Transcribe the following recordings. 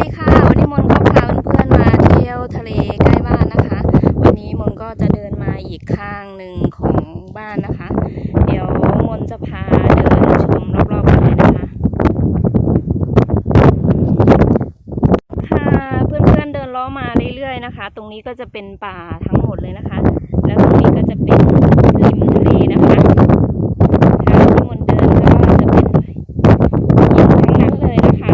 ดีค่ะวันนี้มนก็พาเพื่อนๆมาเที่ยวทะเลใกล้บ้านนะคะวันนี้มนก็จะเดินมาอีกข้างหนึ่งของบ้านนะคะเดี๋ยวมนจะพาเดินชมรอบๆกันเลยนะคะค่ะเพื่อนๆเดินล้อมาเรื่อยๆนะคะตรงนี้ก็จะเป็นป่าทั้งหมดเลยนะคะแล้วตรงนี้ก็จะเป็นริมทะเลนะคะทางที่มนเดินก็จะเป็นหินทั้งนั้นเลยนะคะ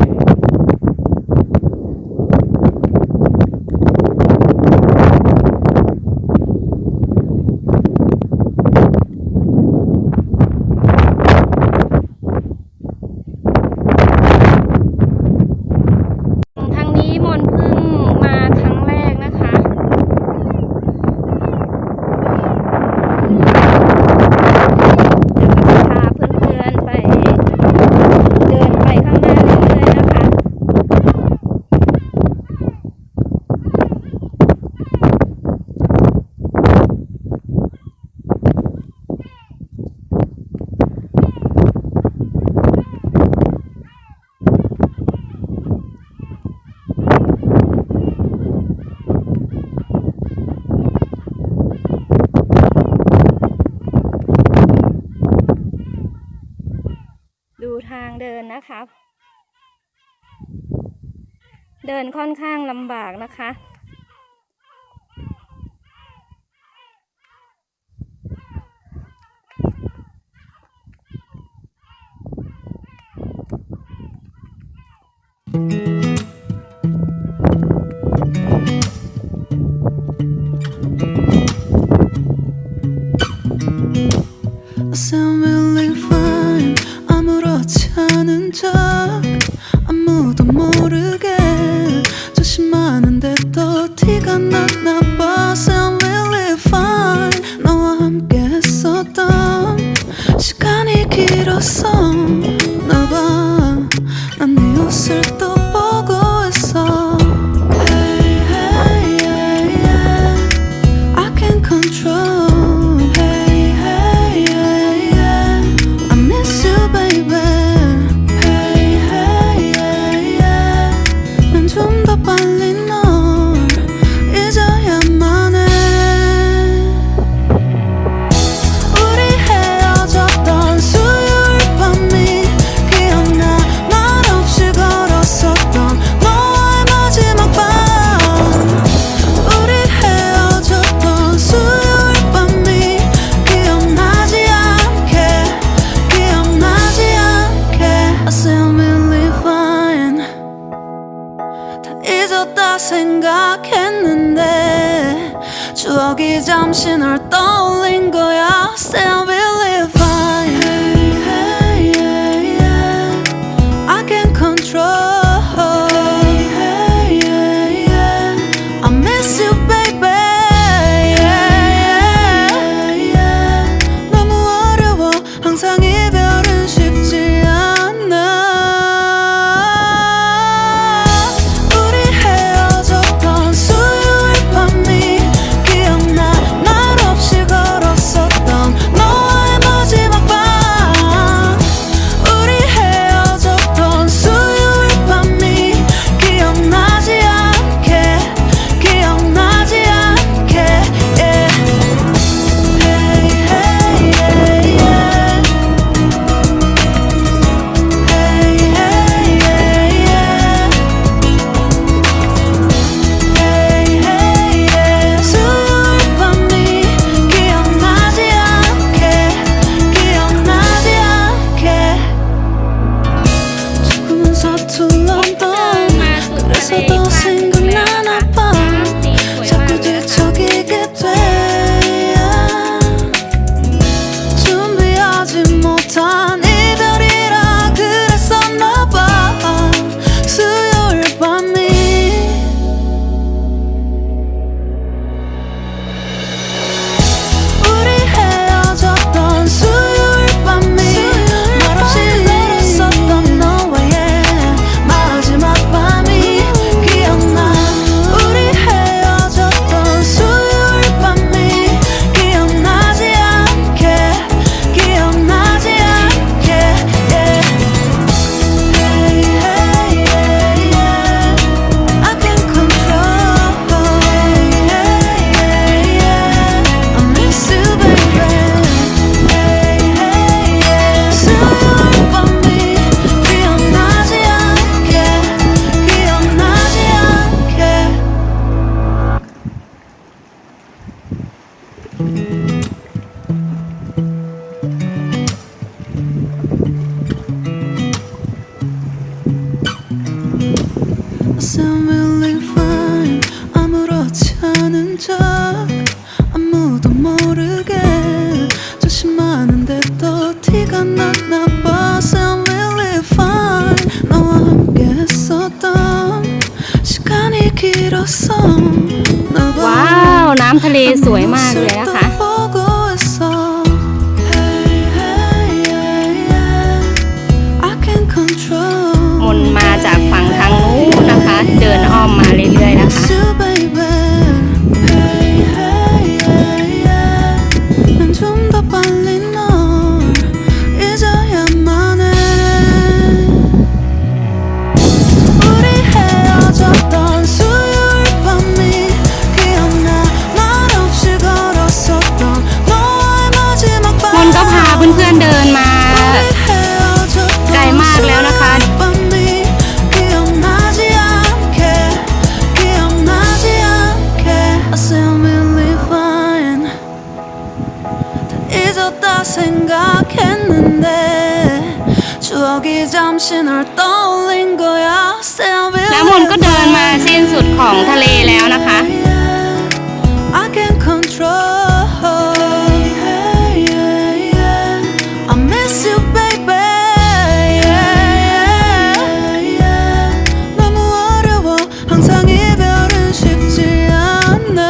ดูทางเดินนะคะเดินค่อนข้างลำบากนะคะ아무도 모르게 조심하는데 또 티가 났나 봐. Sound really fine. 너와 함께 했었던 시간이 길었어. 나봐 난 네 옷을 또 보고 있어. Hey, hey, yeah, yeah. I can't control. Hey, hey, yeah, yeah. I miss you, baby. 좀 더 빨리 널 잊어야만 해. 우리 헤어졌던 수요일 밤이 기억나. 말 없이 걸었었던 너와의 마지막 밤. 우리 헤어졌던 수요일 밤이 기억나지 않게 I sound really fine. 잊었다 생각했는데 추억이 잠시 널 떠올린 거야. Still really fine. Hey, hey, yeah, yeah. I can't control. Hey, hey, yeah, yeah. I miss you, baby. Yeah, yeah, yeah. 너무 어려워. 항상 이별은 쉽지 않아. sound really fine 아무렇지 않은 척 아무도 모르게 조심하는데 또 티가 났나 봐 sound really fine 너와 함께 했었던 시간이 길었어 ว้าว น้ำทะเลสวยมากเลยนะคะ 보고 있어 Hey, hey, yeah, yeah. I can't control มนมาจากฝั่งทางนู้นนะคะ เดินอ้อมมาเรื่อยๆนะคะ Miss you, baby. Hey, hey, yeah, yeah. 난 좀 더 빨리 널 잊어야만 해. 우리 헤어졌던 수요일 밤이 기억나. 말없이 걸었었던 너와의 마지막 มนก็พาเพื่อนๆเดินมา ไกลมากแล้วนะคะ 밤이 기억나지 않게 기억나지 않게 I sound really fine 다 잊었다 생각했는데 추억이 잠시 널 떠올린 거야 Sound แล้วมนก็เดินมาสิ้นสุดของทะเลแล้วนะคะ I can't control I miss you baby 너무 어려워 항상 이별은 쉽지 않아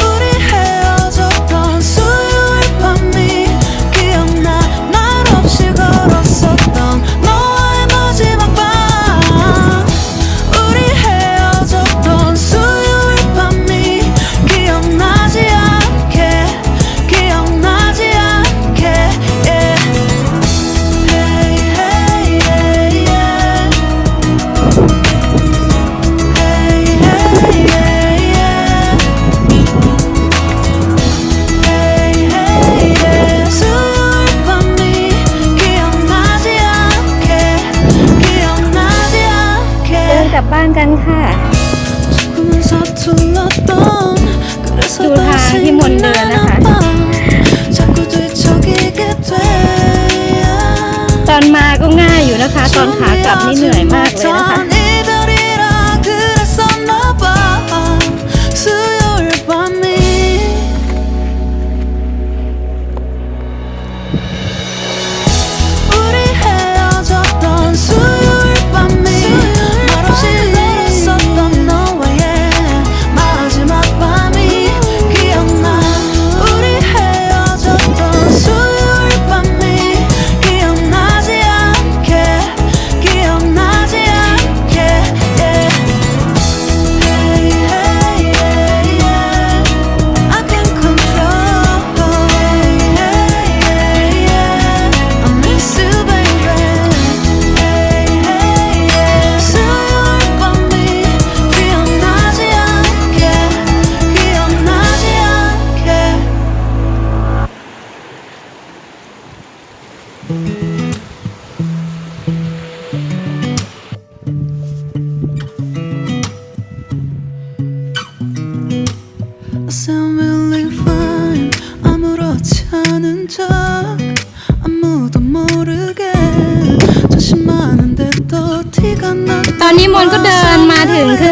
우리 헤어졌던 수요일 밤이 기억나 말없이 걸었었던 너와의 마지막 밤 우리 헤어졌던 수요일 밤이 기억나지 않게 기억나지 않게 yeah. Hey, hey, yeah, yeah. Hey, hey, yeah, yeah. Hey, hey, yeah. 수요일 밤이 기억나지 않게 기억나지 เดิน 않게 กลับบ้านกันค่ะ 조금은 서툴렀던 그래서 두 더 사람이 뭔데, 생각나나 나가? 봐 자꾸 뒤척이게 돼 ตอนมาก็ง่ายอยู่นะคะ ตอนขากลับนี่เหนื่อยมากเลยนะคะ 준비하지 못한 이별이라 그랬었나 봐 수요일 밤이 우리 헤어졌던 수요일 밤이 말없이 걸었었던 너와의 마지막 밤이 기억나 우리 헤어졌던 수요일 밤이 기억나지 않게 기억나지 않게 yeah. Hey, hey, yeah, yeah. I can't control Hey, hey, yeah, yeah. I miss you baby Hey, hey, yeah. 수요일 밤이 기억나지 않게 기억나지 않게 I sound really fine 아무렇지 않은 척 아무도 모르게 조심하는데 또 티가 나 ตอนนี้มนก็เดินมาถึงขึ้น